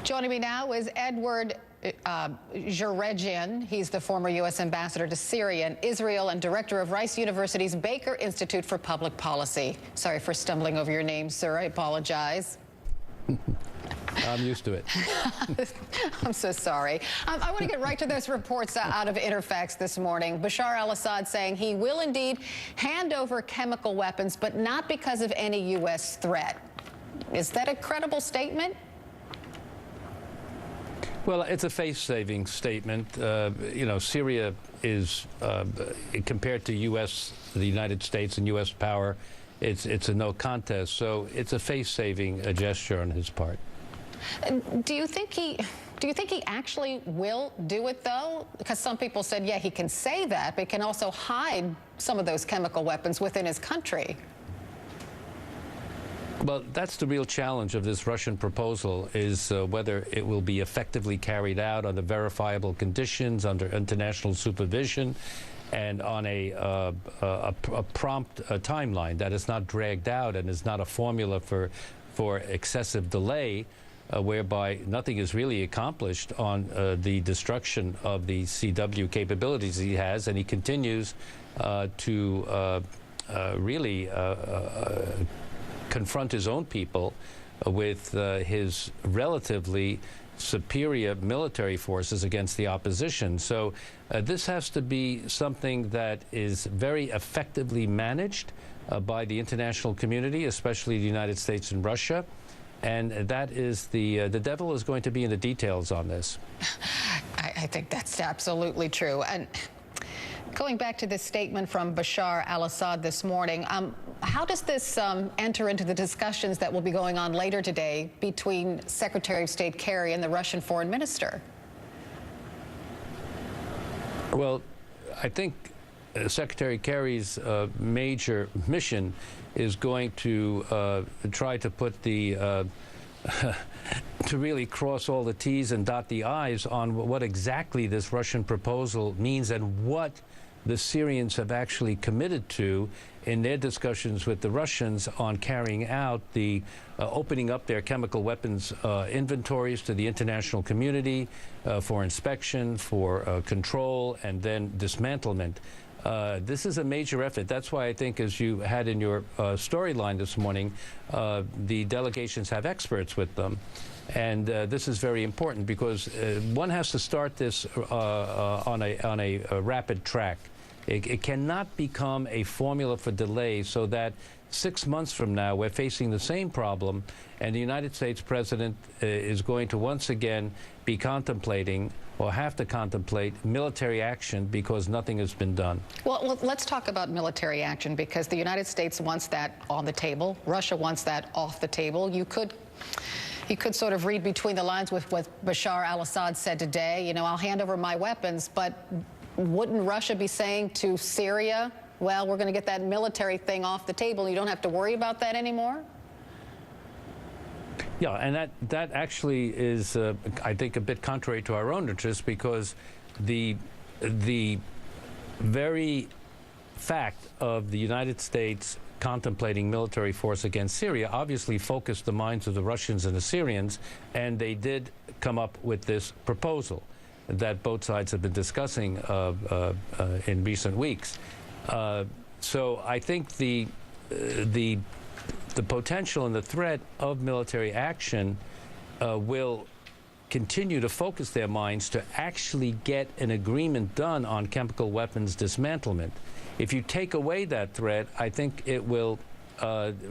Joining me now is Edward Djerejian. He's the former U.S. ambassador to Syria and Israel and director of Rice University's Baker Institute for Public Policy. Sorry for stumbling over your name, sir. I apologize. I'm used to it. I'm so sorry. I want to get right to those reports out of Interfax this morning. Bashar al-Assad saying he will indeed hand over chemical weapons, but not because of any U.S. threat. Is that a credible statement? Well, it's a face-saving statement. You know, Syria is, compared to the United States and U.S. power, it's a no contest. So it's a face-saving gesture on his part. Do you think he actually will do it, though? Because some people said, yeah, he can say that, but can also hide some of those chemical weapons within his country. Well, that's the real challenge of this Russian proposal, is whether it will be effectively carried out under verifiable conditions, under international supervision, and on a prompt timeline that is not dragged out and is not a formula for excessive delay, whereby nothing is really accomplished on the destruction of the CW capabilities he has, and he continues to really confront his own people with his relatively superior military forces against the opposition. So this has to be something that is very effectively managed by the international community, especially the United States and Russia. And that is the devil is going to be in the details on this. I think that's absolutely true. And going back to this statement from Bashar al-Assad this morning, how does this enter into the discussions that will be going on later today between Secretary of State Kerry and the Russian foreign minister? Well, I think Secretary Kerry's major mission is going to try to put the to really cross all the T's and dot the I's on what exactly this Russian proposal means and what the Syrians have actually committed to in their discussions with the Russians on carrying out the opening up their chemical weapons inventories to the international community for inspection, for control, and then dismantlement. This is a major effort. That's why I think, as you had in your storyline this morning, the delegations have experts with them. And this is very important because one has to start this on a rapid track. It cannot become a formula for delay so that 6 months from now we're facing the same problem and the United States president is going to once again be contemplating or have to contemplate military action because nothing has been done. Well, let's talk about military action, because the United States wants that on the table. Russia wants that off the table. You could sort of read between the lines with what Bashar al-Assad said today. You know, I'll hand over my weapons, but wouldn't Russia be saying to Syria, well, we're going to get that military thing off the table. You don't have to worry about that anymore? Yeah, and that actually is, I think, a bit contrary to our own interest, because the very fact of the United States contemplating military force against Syria obviously focused the minds of the Russians and the Syrians, and they did come up with this proposal that both sides have been discussing in recent weeks. So I think the potential and the threat of military action will continue to focus their minds to actually get an agreement done on chemical weapons dismantlement. If you take away that threat, I think it will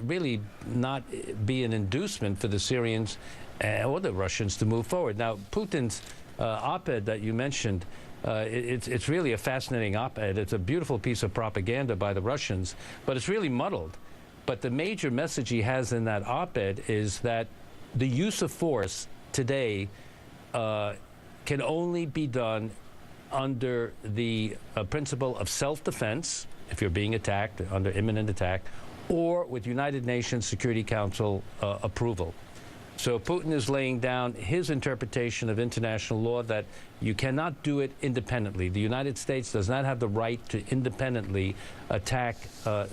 really not be an inducement for the Syrians or the Russians to move forward. Now, Putin's op-ed that you mentioned, it's really a fascinating op-ed. It's a beautiful piece of propaganda by the Russians, but it's really muddled. But the major message he has in that op-ed is that the use of force today can only be done under the principle of self-defense, if you're being attacked, under imminent attack, or with United Nations Security Council approval. So Putin is laying down his interpretation of international law that you cannot do it independently. The United States does not have the right to independently attack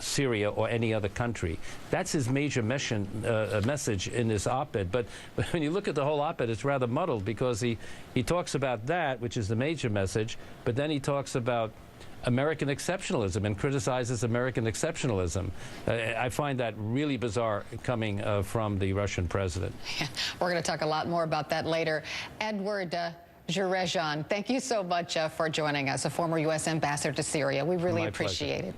Syria or any other country. That's his major message in this op-ed. But when you look at the whole op-ed, it's rather muddled because he talks about that, which is the major message, but then he talks about American exceptionalism and criticizes American exceptionalism. I find that really bizarre coming from the Russian president. Yeah, we're going to talk a lot more about that later. Edward Djerejian, thank you so much for joining us, a former U.S. ambassador to Syria. We really appreciate it.